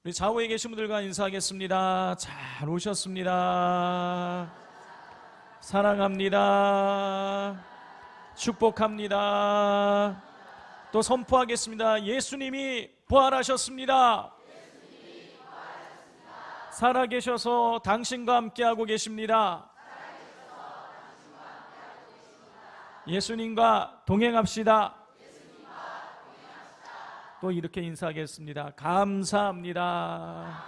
우리 좌우에 계신 분들과 인사하겠습니다. 잘 오셨습니다. 사랑합니다. 축복합니다. 또 선포하겠습니다. 예수님이 부활하셨습니다. 살아계셔서 당신과 함께하고 계십니다. 예수님과 동행합시다. 또 이렇게 인사하겠습니다. 감사합니다.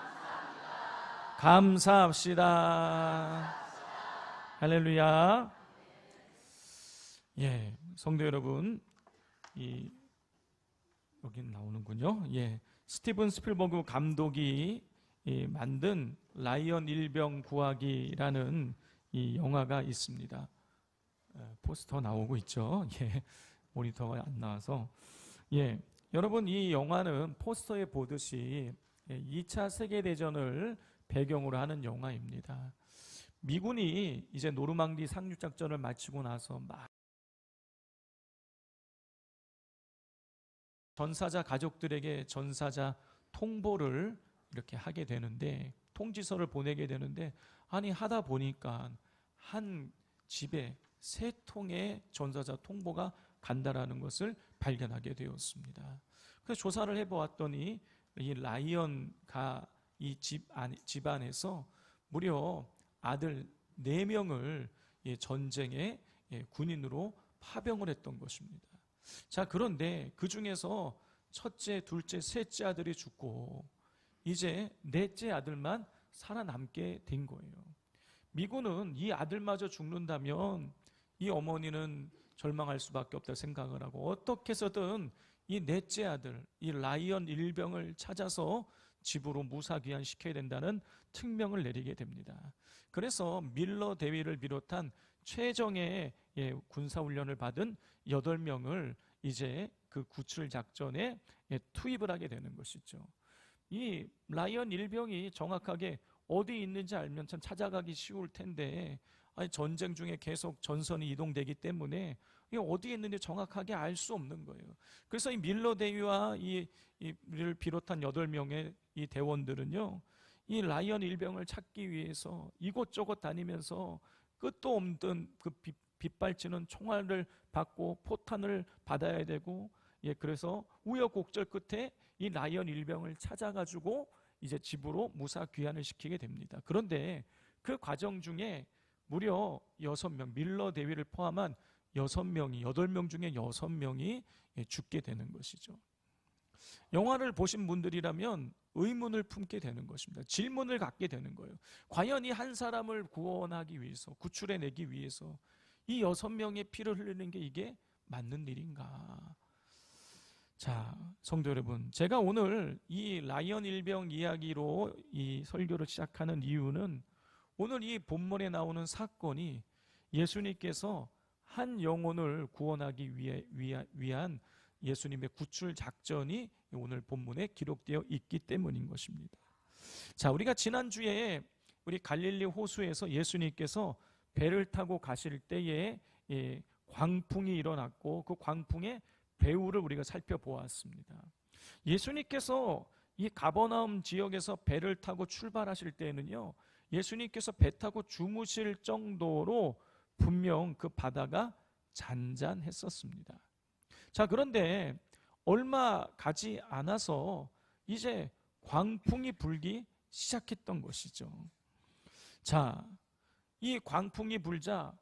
감사합시다. 할렐루야. 성도 여러분, 여기 나오는군요. 스티븐 스필버그 감독이 만든 라이언 일병 구하기라는 이 영화가 있습니다. 포스터 나오고 있죠. 모니터가 안 나와서. 여러분, 이 영화는 포스터에 보듯이 2차 세계대전을 배경으로 하는 영화입니다. 미군이 이제 노르망디 상륙작전을 마치고 나서 전사자 가족들에게 전사자 통보를 이렇게 하게 되는데, 통지서를 보내게 되는데, 아니 하다 보니까 한 집에 3통의 전사자 통보가 간다라는 것을 발견하게 되었습니다. 그래서 조사를 해보았더니 이 라이언가 이 집안에서 무려 아들 4명을 전쟁에 군인으로 파병을 했던 것입니다. 자, 그런데 그 중에서 첫째, 둘째, 셋째 아들이 죽고 이제 넷째 아들만 살아남게 된 거예요. 미군은 이 아들마저 죽는다면 이 어머니는 절망할 수밖에 없다 생각을 하고, 어떻게 해서든 이 넷째 아들, 이 라이언 일병을 찾아서 집으로 무사귀환시켜야 된다는 특명을 내리게 됩니다. 그래서 밀러 대위를 비롯한 최정예 군사훈련을 받은 8명을 이제 그 구출 작전에 투입을 하게 되는 것이죠. 이 라이언 일병이 정확하게 어디 있는지 알면 참 찾아가기 쉬울 텐데, 전쟁 중에 계속 전선이 이동되기 때문에 어디에 있는지 정확하게 알 수 없는 거예요. 그래서 이 밀러 대위와 이를 비롯한 8명의 이 대원들은요, 이 라이언 일병을 찾기 위해서 이곳저곳 다니면서 끝도 없는 그 빗발치는 총알을 받고 포탄을 받아야 되고, 그래서 우여곡절 끝에 이 라이언 일병을 찾아가지고 이제 집으로 무사 귀환을 시키게 됩니다. 그런데 그 과정 중에 무려 6명, 밀러 대위를 포함한 6명이, 8명 중에 6명이 죽게 되는 것이죠. 영화를 보신 분들이라면 의문을 품게 되는 것입니다. 질문을 갖게 되는 거예요. 과연 이 한 사람을 구원하기 위해서, 구출해내기 위해서 이 6명의 피를 흘리는 게 이게 맞는 일인가? 자, 성도 여러분, 제가 오늘 이 라이언 일병 이야기로 이 설교를 시작하는 이유는, 오늘 이 본문에 나오는 사건이 예수님께서 한 영혼을 구원하기 위한 예수님의 구출 작전이 오늘 본문에 기록되어 있기 때문인 것입니다. 자, 우리가 지난주에 우리 갈릴리 호수에서 예수님께서 배를 타고 가실 때에 광풍이 일어났고, 그 광풍의 배후를 우리가 살펴보았습니다. 예수님께서 이 가버나움 지역에서 배를 타고 출발하실 때에는요, 예수님께서 배 타고 주무실 정도로 분명 그 바다가 잔잔했었습니다. 자, 그런데 얼마 가지 않아서 이제 광풍이 불기 시작했던 것이죠. 자, 이 광풍이 불자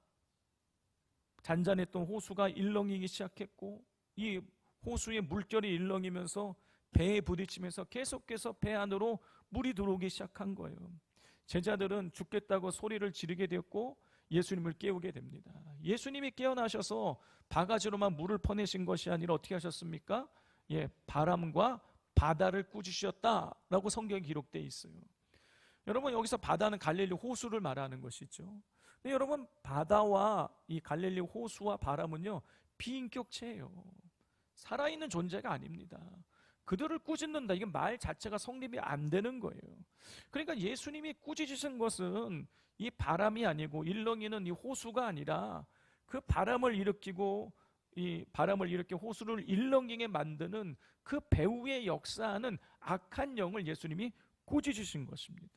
잔잔했던 호수가 일렁이기 시작했고, 이 호수의 물결이 일렁이면서 배에 부딪히면서 계속해서 배 안으로 물이 들어오기 시작한 거예요. 제자들은 죽겠다고 소리를 지르게 되었고 예수님을 깨우게 됩니다. 예수님이 깨어나셔서 바가지로만 물을 퍼내신 것이 아니라 어떻게 하셨습니까? 바람과 바다를 꾸짖으셨다라고 성경에 기록되어 있어요. 여러분, 여기서 바다는 갈릴리 호수를 말하는 것이죠. 근데 여러분, 바다와 이 갈릴리 호수와 바람은요, 비인격체예요. 살아있는 존재가 아닙니다. 그들을 꾸짖는다, 이게 말 자체가 성립이 안 되는 거예요. 그러니까 예수님이 꾸짖으신 것은 이 바람이 아니고 일렁이는 이 호수가 아니라 그 바람을 일으키고 이 바람을 일으켜 호수를 일렁이게 만드는 그 배후에 역사하는 악한 영을 예수님이 꾸짖으신 것입니다.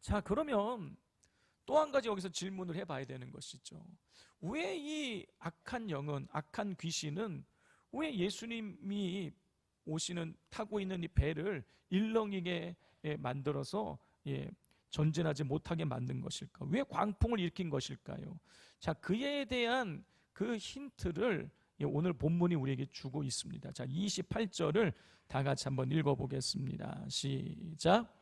자, 그러면 또 한 가지 여기서 질문을 해봐야 되는 것이죠. 왜 이 악한 영은, 악한 귀신은 왜 예수님이 오시는, 타고 있는 이 배를 일렁이게 만들어서 전진하지 못하게 만든 것일까? 왜 광풍을 일으킨 것일까요? 자, 그에 대한 그 힌트를 오늘 본문이 우리에게 주고 있습니다. 자, 28절을 다 같이 한번 읽어보겠습니다. 시작.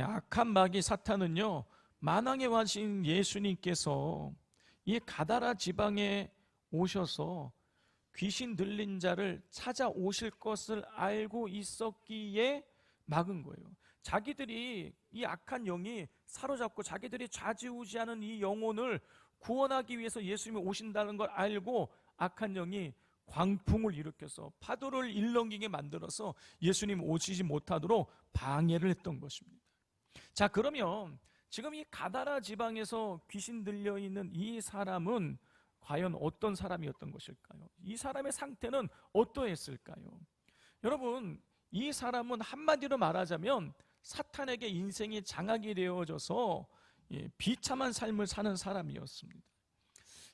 악한 마귀 사탄은요, 만왕의 왕이신 예수님께서 이 가다라 지방에 오셔서 귀신 들린 자를 찾아오실 것을 알고 있었기에 막은 거예요. 자기들이, 이 악한 영이 사로잡고 자기들이 좌지우지하는 이 영혼을 구원하기 위해서 예수님이 오신다는 걸 알고 악한 영이 광풍을 일으켜서 파도를 일렁이게 만들어서 예수님 오시지 못하도록 방해를 했던 것입니다. 자, 그러면 지금 이 가다라 지방에서 귀신 들려있는 이 사람은 과연 어떤 사람이었던 것일까요? 이 사람의 상태는 어떠했을까요? 여러분, 이 사람은 한마디로 말하자면 사탄에게 인생이 장악이 되어져서 비참한 삶을 사는 사람이었습니다.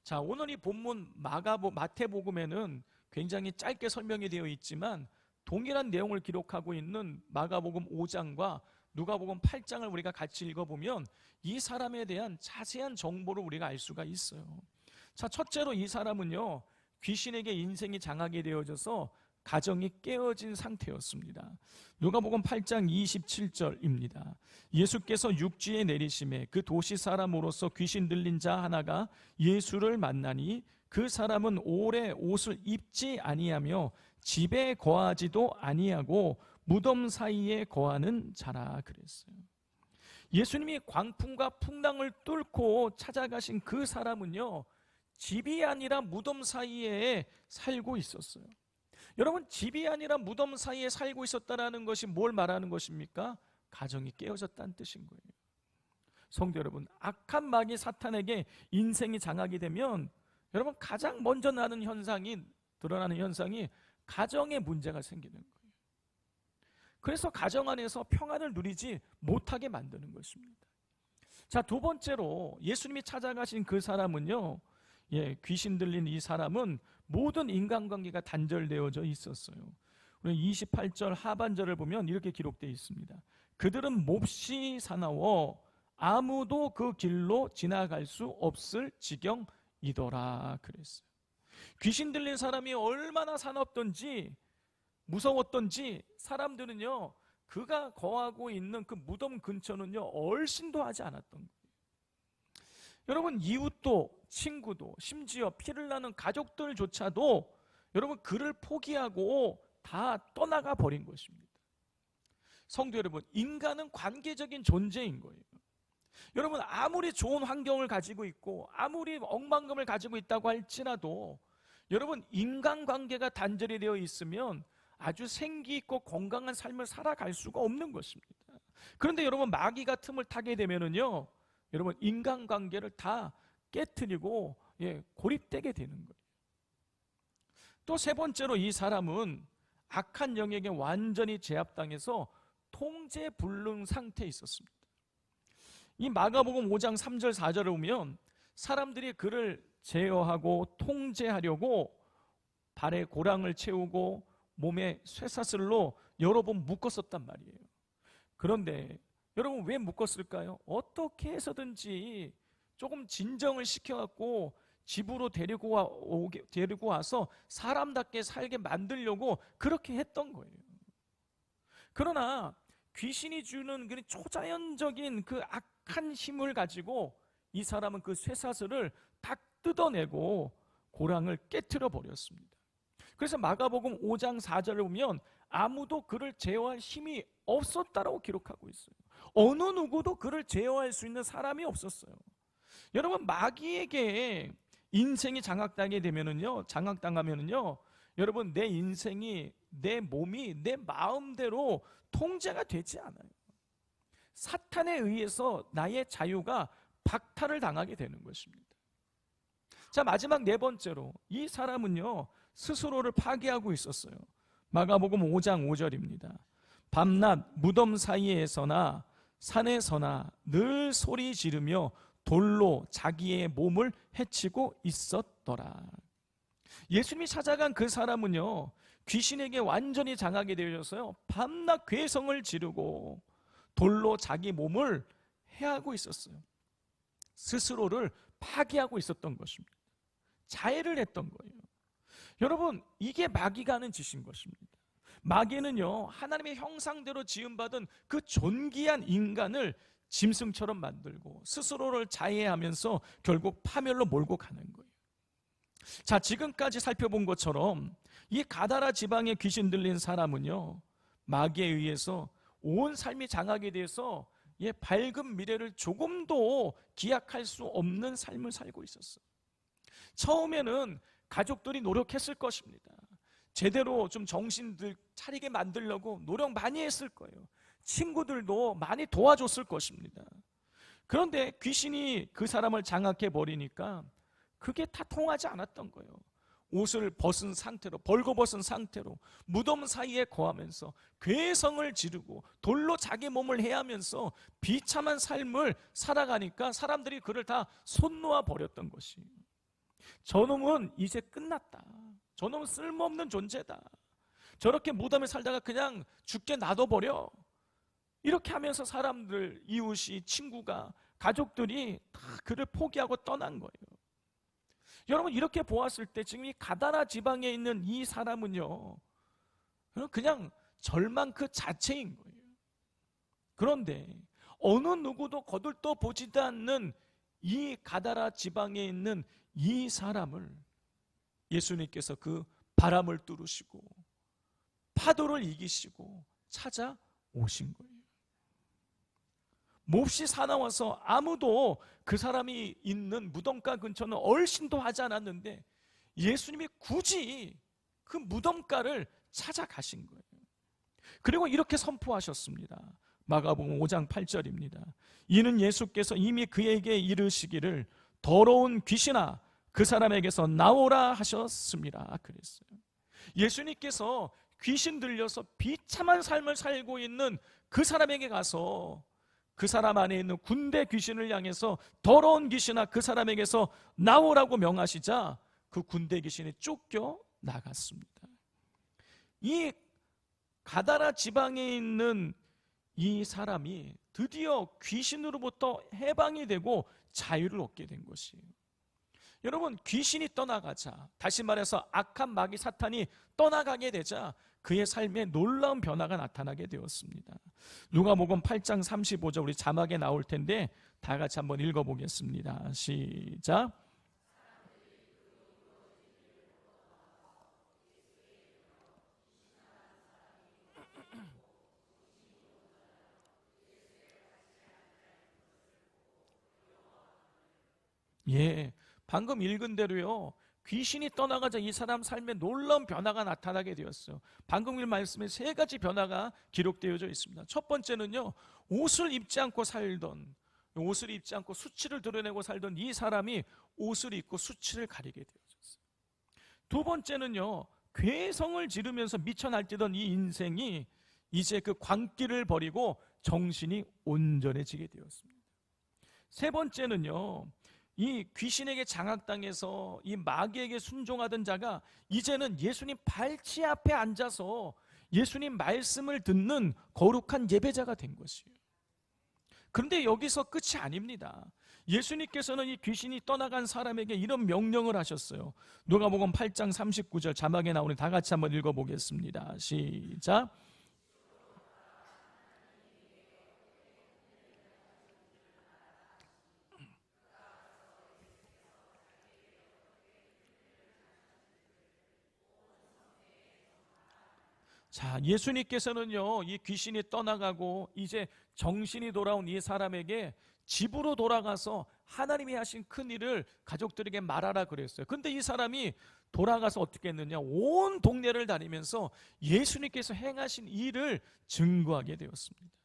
자, 오늘 이 본문 마태복음에는 굉장히 짧게 설명이 되어 있지만 동일한 내용을 기록하고 있는 마가복음 5장과 누가복음 8장을 우리가 같이 읽어보면 이 사람에 대한 자세한 정보를 우리가 알 수가 있어요. 자, 첫째로 이 사람은요, 귀신에게 인생이 장악이 되어져서 가정이 깨어진 상태였습니다. 누가복음 8장 27절입니다. 예수께서 육지에 내리심에 그 도시 사람으로서 귀신 들린 자 하나가 예수를 만나니 그 사람은 오래 옷을 입지 아니하며 집에 거하지도 아니하고 무덤 사이에 거하는 자라 그랬어요. 예수님이 광풍과 풍랑을 뚫고 찾아가신 그 사람은요, 집이 아니라 무덤 사이에 살고 있었어요. 여러분, 집이 아니라 무덤 사이에 살고 있었다는 것이 뭘 말하는 것입니까? 가정이 깨어졌다는 뜻인 거예요. 성도 여러분, 악한 마귀 사탄에게 인생이 장악이 되면 여러분, 가장 먼저 드러나는 현상이 가정에 문제가 생기는 거예요. 그래서 가정 안에서 평안을 누리지 못하게 만드는 것입니다. 자, 두 번째로 예수님이 찾아가신 그 사람은요, 귀신 들린 이 사람은 모든 인간관계가 단절되어져 있었어요. 우리 28절 하반절을 보면 이렇게 기록되어 있습니다. 그들은 몹시 사나워 아무도 그 길로 지나갈 수 없을 지경이더라 그랬어요. 귀신 들린 사람이 얼마나 사납던지 무서웠던지 사람들은요, 그가 거하고 있는 그 무덤 근처는요, 얼씬도 하지 않았던 거예요. 여러분, 이웃도 친구도 심지어 피를 나는 가족들조차도 여러분 그를 포기하고 다 떠나가 버린 것입니다. 성도 여러분, 인간은 관계적인 존재인 거예요. 여러분, 아무리 좋은 환경을 가지고 있고 아무리 억만금을 가지고 있다고 할지라도 여러분, 인간관계가 단절이 되어 있으면 아주 생기 있고 건강한 삶을 살아갈 수가 없는 것입니다. 그런데 여러분, 마귀가 틈을 타게 되면은요, 여러분, 인간관계를 다 깨트리고 고립되게 되는 거예요. 또 세 번째로 이 사람은 악한 영에게 완전히 제압당해서 통제불능 상태에 있었습니다. 이 마가복음 5장 3절 4절을 보면 사람들이 그를 제어하고 통제하려고 발에 고랑을 채우고 몸에 쇠사슬로 여러 번 묶었었단 말이에요. 그런데 여러분, 왜 묶었을까요? 어떻게 해서든지 조금 진정을 시켜갖고 집으로 데리고 와서 사람답게 살게 만들려고 그렇게 했던 거예요. 그러나 귀신이 주는 그 초자연적인 그 악한 힘을 가지고 이 사람은 그 쇠사슬을 다 뜯어내고 고랑을 깨트려 버렸습니다. 그래서 마가복음 5장 4절을 보면 아무도 그를 제어할 힘이 없었다라고 기록하고 있어요. 어느 누구도 그를 제어할 수 있는 사람이 없었어요. 여러분, 마귀에게 인생이 장악당하면은요, 여러분, 내 인생이, 내 몸이 내 마음대로 통제가 되지 않아요. 사탄에 의해서 나의 자유가 박탈을 당하게 되는 것입니다. 자, 마지막 네 번째로, 이 사람은요 스스로를 파괴하고 있었어요. 마가복음 5장 5절입니다. 밤낮 무덤 사이에서나 산에서나 늘 소리 지르며 돌로 자기의 몸을 해치고 있었더라. 예수님이 찾아간 그 사람은요 귀신에게 완전히 장하게 되어서요 밤낮 괴성을 지르고 돌로 자기 몸을 해하고 있었어요. 스스로를 파괴하고 있었던 것입니다. 자해를 했던 거예요. 여러분, 이게 마귀가 하는 짓인 것입니다. 마귀는요 하나님의 형상대로 지음받은 그 존귀한 인간을 짐승처럼 만들고 스스로를 자해하면서 결국 파멸로 몰고 가는 거예요. 자, 지금까지 살펴본 것처럼 이 가다라 지방에 귀신 들린 사람은요 마귀에 의해서 온 삶이 장악이 돼서 밝은 미래를 조금도 기약할 수 없는 삶을 살고 있었어요. 처음에는 가족들이 노력했을 것입니다. 제대로 좀 정신들 차리게 만들려고 노력 많이 했을 거예요. 친구들도 많이 도와줬을 것입니다. 그런데 귀신이 그 사람을 장악해 버리니까 그게 다 통하지 않았던 거예요. 옷을 벗은 상태로, 벌거벗은 상태로 무덤 사이에 거하면서 괴성을 지르고 돌로 자기 몸을 해하면서 비참한 삶을 살아가니까 사람들이 그를 다 손놓아 버렸던 것이에요. 저놈은 이제 끝났다. 저놈은 쓸모없는 존재다. 저렇게 무덤에 살다가 그냥 죽게 놔둬버려. 이렇게 하면서 사람들, 이웃이, 친구가, 가족들이 다 그를 포기하고 떠난 거예요. 여러분, 이렇게 보았을 때 지금 이 가다라 지방에 있는 이 사람은요 그냥 절망 그 자체인 거예요. 그런데 어느 누구도 거들떠 보지도 않는 이 가다라 지방에 있는 이 사람을 예수님께서 그 바람을 뚫으시고 파도를 이기시고 찾아오신 거예요. 몹시 사나워서 아무도 그 사람이 있는 무덤가 근처는 얼씬도 하지 않았는데 예수님이 굳이 그 무덤가를 찾아가신 거예요. 그리고 이렇게 선포하셨습니다. 마가복음 5장 8절입니다. 이는 예수께서 이미 그에게 이르시기를 더러운 귀신아 그 사람에게서 나오라 하셨습니다. 그랬어요. 예수님께서 귀신 들려서 비참한 삶을 살고 있는 그 사람에게 가서 그 사람 안에 있는 군대 귀신을 향해서 더러운 귀신아 그 사람에게서 나오라고 명하시자 그 군대 귀신이 쫓겨 나갔습니다. 이 가다라 지방에 있는 이 사람이 드디어 귀신으로부터 해방이 되고 자유를 얻게 된 것이에요. 여러분, 귀신이 떠나가자, 다시 말해서 악한 마귀 사탄이 떠나가게 되자 그의 삶에 놀라운 변화가 나타나게 되었습니다. 누가복음 8장 35절 우리 자막에 나올 텐데 다 같이 한번 읽어보겠습니다. 시작. 예, 방금 읽은 대로요 귀신이 떠나가자 이 사람 삶에 놀라운 변화가 나타나게 되었어요. 방금 읽은 말씀에 세 가지 변화가 기록되어져 있습니다. 첫 번째는요 옷을 입지 않고 살던, 옷을 입지 않고 수치를 드러내고 살던 이 사람이 옷을 입고 수치를 가리게 되어졌어요. 두 번째는요 괴성을 지르면서 미쳐 날뛰던 이 인생이 이제 그 광기를 버리고 정신이 온전해지게 되었습니다. 세 번째는요 이 귀신에게 장악당해서 이 마귀에게 순종하던 자가 이제는 예수님 발치 앞에 앉아서 예수님 말씀을 듣는 거룩한 예배자가 된 것이에요. 그런데 여기서 끝이 아닙니다. 예수님께서는 이 귀신이 떠나간 사람에게 이런 명령을 하셨어요. 누가복음 8장 39절 자막에 나오는 다 같이 한번 읽어보겠습니다. 시작. 자, 예수님께서는요 이 귀신이 떠나가고 이제 정신이 돌아온 이 사람에게 집으로 돌아가서 하나님이 하신 큰 일을 가족들에게 말하라 그랬어요. 근데 이 사람이 돌아가서 어떻게 했느냐? 온 동네를 다니면서 예수님께서 행하신 일을 증거하게 되었습니다.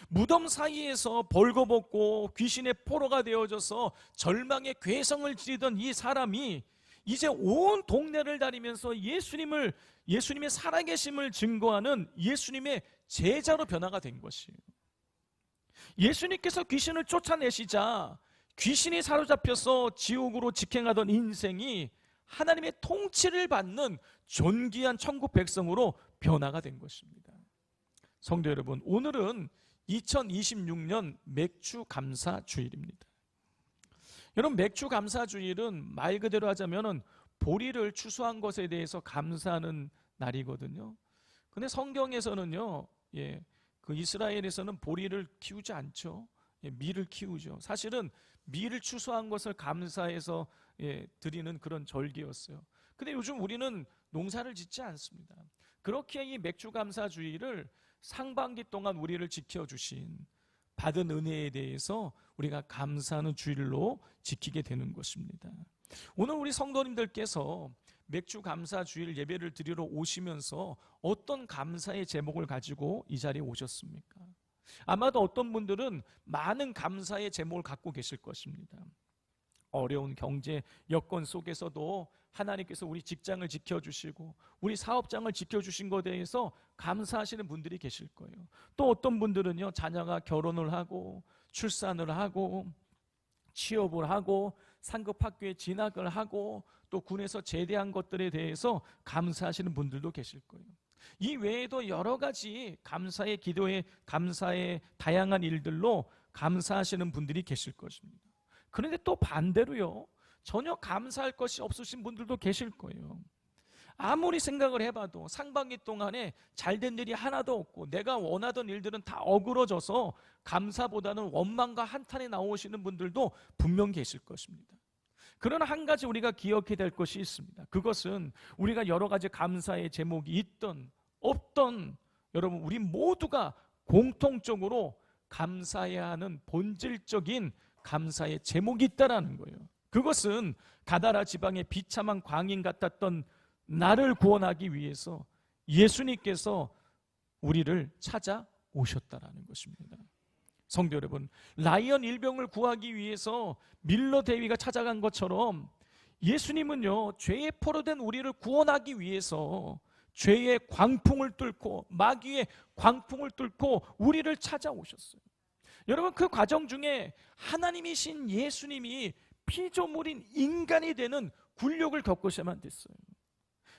무덤 사이에서 벌거벗고 귀신의 포로가 되어져서 절망의 괴성을 지르던 이 사람이 이제 온 동네를 다니면서 예수님의 살아계심을 증거하는 예수님의 제자로 변화가 된 것이에요. 예수님께서 귀신을 쫓아내시자 귀신이 사로잡혀서 지옥으로 직행하던 인생이 하나님의 통치를 받는 존귀한 천국 백성으로 변화가 된 것입니다. 성도 여러분, 오늘은 2026년 맥주 감사 주일입니다. 여러분, 맥주 감사 주일은 말 그대로 하자면은 보리를 추수한 것에 대해서 감사하는 날이거든요. 근데 성경에서는요, 그 이스라엘에서는 보리를 키우지 않죠. 밀을 키우죠. 사실은 밀을 추수한 것을 감사해서 드리는 그런 절기였어요. 근데 요즘 우리는 농사를 짓지 않습니다. 그렇게 이 맥주 감사 주일을 상반기 동안 우리를 지켜주신 받은 은혜에 대해서 우리가 감사하는 주일로 지키게 되는 것입니다. 오늘 우리 성도님들께서 맥주 감사 주일 예배를 드리러 오시면서 어떤 감사의 제목을 가지고 이 자리에 오셨습니까? 아마도 어떤 분들은 많은 감사의 제목을 갖고 계실 것입니다. 어려운 경제 여건 속에서도 하나님께서 우리 직장을 지켜주시고 우리 사업장을 지켜주신 것에 대해서 감사하시는 분들이 계실 거예요. 또 어떤 분들은요, 자녀가 결혼을 하고 출산을 하고 취업을 하고 상급 학교에 진학을 하고 또 군에서 제대한 것들에 대해서 감사하시는 분들도 계실 거예요. 이 외에도 여러 가지 감사의 기도에 감사의 다양한 일들로 감사하시는 분들이 계실 것입니다. 그런데 또 반대로요, 전혀 감사할 것이 없으신 분들도 계실 거예요. 아무리 생각을 해봐도 상반기 동안에 잘된 일이 하나도 없고 내가 원하던 일들은 다 어그러져서 감사보다는 원망과 한탄이 나오시는 분들도 분명 계실 것입니다. 그러나 한 가지 우리가 기억해야 될 것이 있습니다. 그것은 우리가 여러 가지 감사의 제목이 있던 없던 여러분, 우리 모두가 공통적으로 감사해야 하는 본질적인 감사의 제목이 있다라는 거예요. 그것은 가다라 지방의 비참한 광인 같았던 나를 구원하기 위해서 예수님께서 우리를 찾아오셨다라는 것입니다. 성도 여러분, 라이언 일병을 구하기 위해서 밀러 대위가 찾아간 것처럼 예수님은요, 죄에 포로된 우리를 구원하기 위해서 죄의 광풍을 뚫고 마귀의 광풍을 뚫고 우리를 찾아오셨어요. 여러분, 그 과정 중에 하나님이신 예수님이 피조물인 인간이 되는 굴욕을 겪으셔야만 됐어요.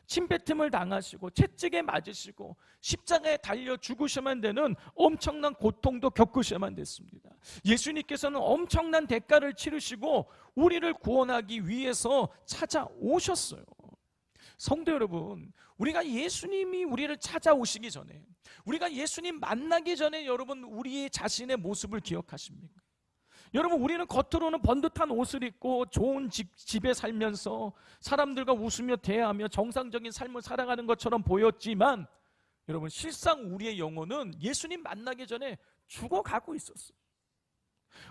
침뱉음을 당하시고 채찍에 맞으시고 십자가에 달려 죽으셔야만 되는 엄청난 고통도 겪으셔야만 됐습니다. 예수님께서는 엄청난 대가를 치르시고 우리를 구원하기 위해서 찾아오셨어요. 성도 여러분, 우리가 예수님이 우리를 찾아오시기 전에, 우리가 예수님 만나기 전에 여러분, 우리 자신의 모습을 기억하십니까? 여러분, 우리는 겉으로는 번듯한 옷을 입고 좋은 집에 살면서 사람들과 웃으며 대하며 정상적인 삶을 살아가는 것처럼 보였지만 여러분, 실상 우리의 영혼은 예수님 만나기 전에 죽어가고 있었어요.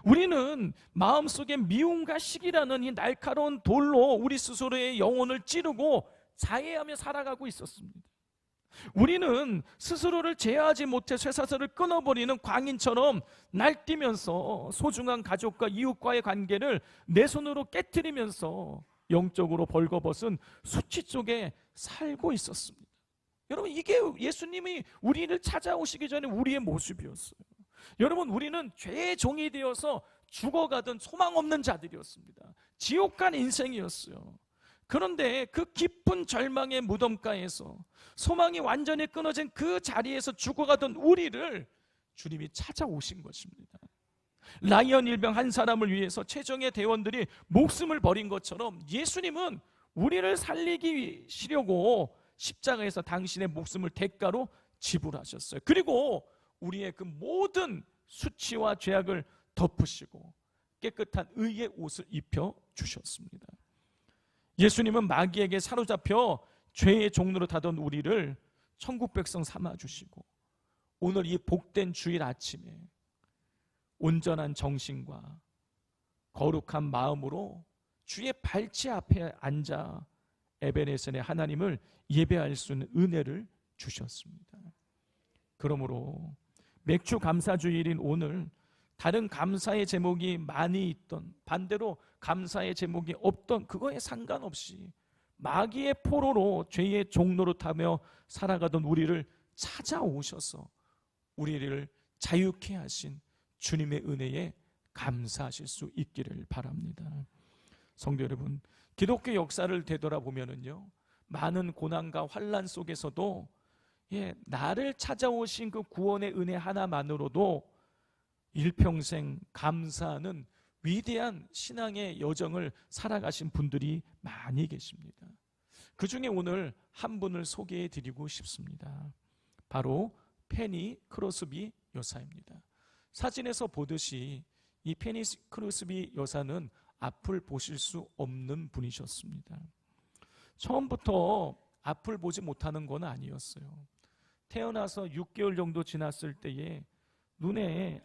우리는 마음속에 미움과 시기라는 이 날카로운 돌로 우리 스스로의 영혼을 찌르고 자해하며 살아가고 있었습니다. 우리는 스스로를 제어하지 못해 쇠사슬을 끊어버리는 광인처럼 날뛰면서 소중한 가족과 이웃과의 관계를 내 손으로 깨트리면서 영적으로 벌거벗은 수치 속에 살고 있었습니다. 여러분, 이게 예수님이 우리를 찾아오시기 전에 우리의 모습이었어요. 여러분, 우리는 죄의 종이 되어서 죽어가던 소망 없는 자들이었습니다. 지옥 간 인생이었어요. 그런데 그 깊은 절망의 무덤가에서 소망이 완전히 끊어진 그 자리에서 죽어가던 우리를 주님이 찾아오신 것입니다. 라이언 일병 한 사람을 위해서 최정예 대원들이 목숨을 버린 것처럼 예수님은 우리를 살리시려고 십자가에서 당신의 목숨을 대가로 지불하셨어요. 그리고 우리의 그 모든 수치와 죄악을 덮으시고 깨끗한 의의 옷을 입혀 주셨습니다. 예수님은 마귀에게 사로잡혀 죄의 종로로 타던 우리를 천국 백성 삼아주시고 오늘 이 복된 주일 아침에 온전한 정신과 거룩한 마음으로 주의 발치 앞에 앉아 에베네셀의 하나님을 예배할 수 있는 은혜를 주셨습니다. 그러므로 맥주 감사주일인 오늘 다른 감사의 제목이 많이 있던, 반대로 감사의 제목이 없던 그거에 상관없이 마귀의 포로로 죄의 종로로 타며 살아가던 우리를 찾아오셔서 우리를 자유케 하신 주님의 은혜에 감사하실 수 있기를 바랍니다. 성도 여러분, 기독교 역사를 되돌아보면은요, 많은 고난과 환난 속에서도 나를 찾아오신 그 구원의 은혜 하나만으로도 일평생 감사하는 위대한 신앙의 여정을 살아가신 분들이 많이 계십니다. 그 중에 오늘 한 분을 소개해 드리고 싶습니다. 바로 페니 크로스비 여사입니다. 사진에서 보듯이 이 페니 크로스비 여사는 앞을 보실 수 없는 분이셨습니다. 처음부터 앞을 보지 못하는 건 아니었어요. 태어나서 6개월 정도 지났을 때에 눈에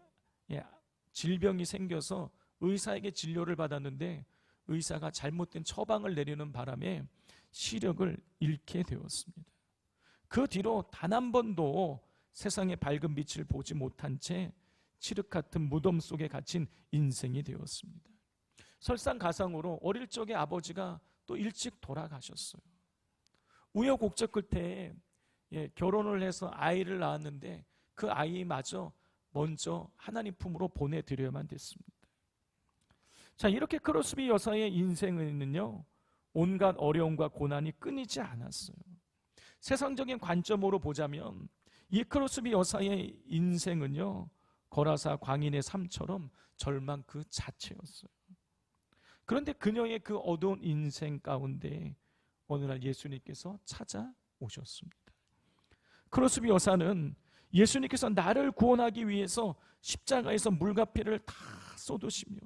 질병이 생겨서 의사에게 진료를 받았는데 의사가 잘못된 처방을 내리는 바람에 시력을 잃게 되었습니다. 그 뒤로 단 한 번도 세상의 밝은 빛을 보지 못한 채 칠흑 같은 무덤 속에 갇힌 인생이 되었습니다. 설상가상으로 어릴 적에 아버지가 또 일찍 돌아가셨어요. 우여곡절 끝에 결혼을 해서 아이를 낳았는데 그 아이마저 먼저 하나님 품으로 보내드려야만 됐습니다. 자, 이렇게 크로스비 여사의 인생은요, 온갖 어려움과 고난이 끊이지 않았어요. 세상적인 관점으로 보자면 이 크로스비 여사의 인생은요, 거라사 광인의 삶처럼 절망 그 자체였어요. 그런데 그녀의 그 어두운 인생 가운데 어느 날 예수님께서 찾아오셨습니다. 크로스비 여사는 예수님께서 나를 구원하기 위해서 십자가에서 물과 피를 다 쏟으시며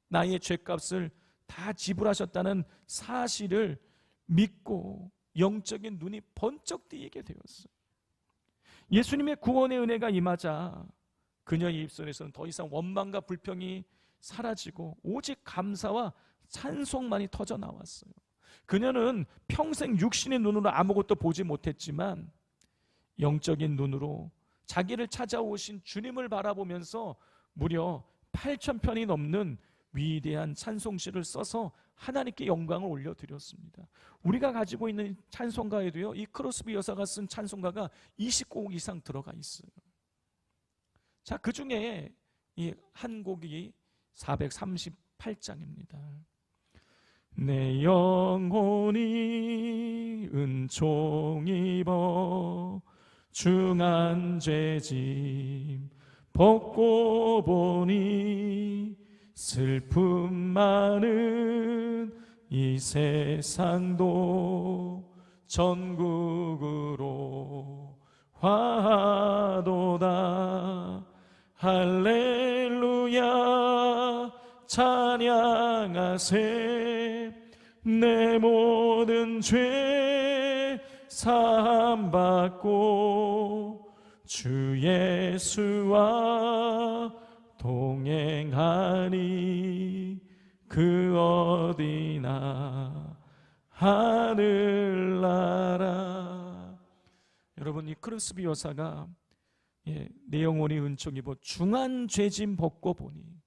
나의 죄값을 다 지불하셨다는 사실을 믿고 영적인 눈이 번쩍 뜨이게 되었어요. 예수님의 구원의 은혜가 임하자 그녀의 입술에서는 더 이상 원망과 불평이 사라지고 오직 감사와 찬송만이 터져 나왔어요. 그녀는 평생 육신의 눈으로 아무것도 보지 못했지만 영적인 눈으로 자기를 찾아오신 주님을 바라보면서 무려 8,000편이 넘는 위대한 찬송시를 써서 하나님께 영광을 올려드렸습니다. 우리가 가지고 있는 찬송가에도요, 이 크로스비 여사가 쓴 찬송가가 20곡 이상 들어가 있어요. 자, 그 중에 이 한 곡이 438장입니다. 내 영혼이 은총 입어 중한 죄짐 벗고 보니 슬픔 많은 이 세상도 전국으로 화도다. 할렐루야 찬양하세. 내 모든 죄 사함받고 주 예수와 동행하니 그 어디나 하늘나라. 여러분, 이 크로스비 여사가 내 영혼이 은총 입어 중한 죄짐 벗고 보니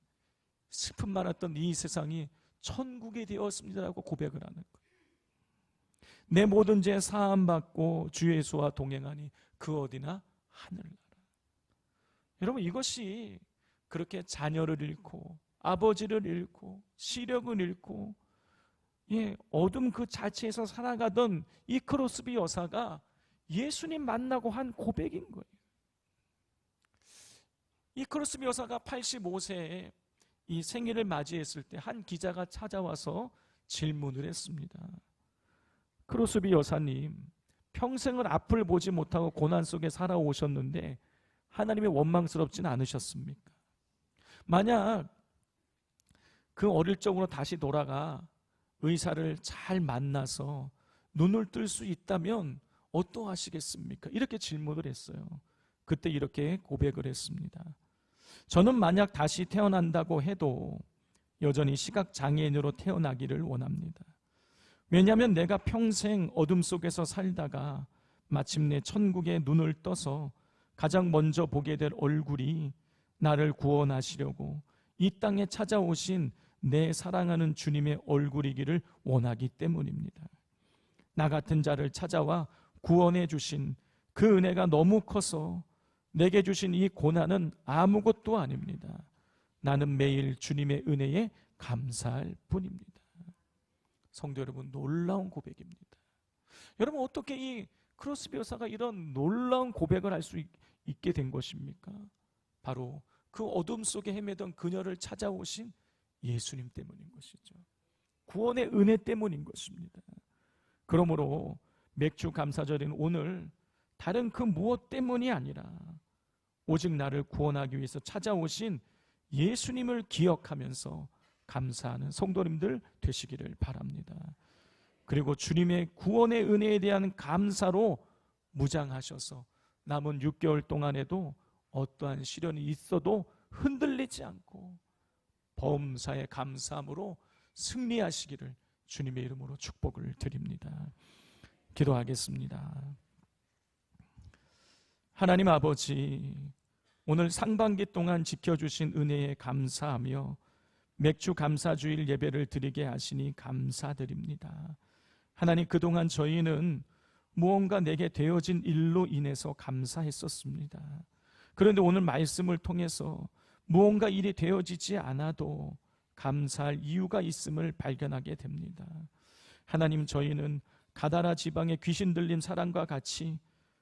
슬픔 많았던 이 세상이 천국이 되었습니다라고 고백을 하는 거예요. 내 모든 죄 사함받고 주 예수와 동행하니 그 어디나 하늘나라. 여러분, 이것이 그렇게 자녀를 잃고 아버지를 잃고 시력을 잃고 어둠 그 자체에서 살아가던 이 크로스비 여사가 예수님 만나고 한 고백인 거예요. 이 크로스비 여사가 85세에 이 생일을 맞이했을 때 한 기자가 찾아와서 질문을 했습니다. 크로스비 여사님, 평생을 앞을 보지 못하고 고난 속에 살아오셨는데 하나님이 원망스럽진 않으셨습니까? 만약 그 어릴 적으로 다시 돌아가 의사를 잘 만나서 눈을 뜰 수 있다면 어떠하시겠습니까? 이렇게 질문을 했어요. 그때 이렇게 고백을 했습니다. 저는 만약 다시 태어난다고 해도 여전히 시각장애인으로 태어나기를 원합니다. 왜냐하면 내가 평생 어둠 속에서 살다가 마침내 천국에 눈을 떠서 가장 먼저 보게 될 얼굴이 나를 구원하시려고 이 땅에 찾아오신 내 사랑하는 주님의 얼굴이기를 원하기 때문입니다. 나 같은 자를 찾아와 구원해 주신 그 은혜가 너무 커서 내게 주신 이 고난은 아무것도 아닙니다. 나는 매일 주님의 은혜에 감사할 뿐입니다. 성도 여러분, 놀라운 고백입니다. 여러분, 어떻게 이 크로스비 여사가 이런 놀라운 고백을 할 수 있게 된 것입니까? 바로 그 어둠 속에 헤매던 그녀를 찾아오신 예수님 때문인 것이죠. 구원의 은혜 때문인 것입니다. 그러므로 맥주 감사절인 오늘 다른 그 무엇 때문이 아니라 오직 나를 구원하기 위해서 찾아오신 예수님을 기억하면서 감사하는 성도님들 되시기를 바랍니다. 그리고 주님의 구원의 은혜에 대한 감사로 무장하셔서 남은 6개월 동안에도 어떠한 시련이 있어도 흔들리지 않고 범사에 감사함으로 승리하시기를 주님의 이름으로 축복을 드립니다. 기도하겠습니다. 하나님 아버지, 오늘 상반기 동안 지켜주신 은혜에 감사하며 맥주 감사주일 예배를 드리게 하시니 감사드립니다. 하나님, 그동안 저희는 무언가 내게 되어진 일로 인해서 감사했었습니다. 그런데 오늘 말씀을 통해서 무언가 일이 되어지지 않아도 감사할 이유가 있음을 발견하게 됩니다. 하나님, 저희는 가다라 지방의 귀신 들린 사람과 같이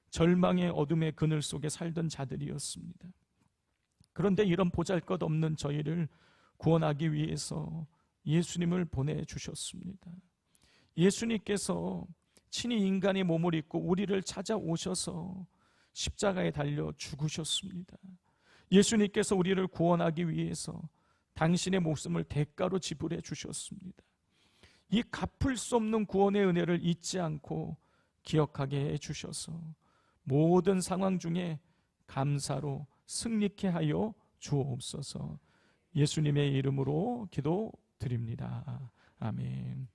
절망의 어둠의 그늘 속에 살던 자들이었습니다. 그런데 이런 보잘것없는 저희를 구원하기 위해서 예수님을 보내주셨습니다. 예수님께서 친히 인간의 몸을 입고 우리를 찾아오셔서 십자가에 달려 죽으셨습니다. 예수님께서 우리를 구원하기 위해서 당신의 목숨을 대가로 지불해 주셨습니다. 이 갚을 수 없는 구원의 은혜를 잊지 않고 기억하게 해 주셔서 모든 상황 중에 감사로 승리케 하여 주옵소서. 예수님의 이름으로 기도드립니다. 아멘.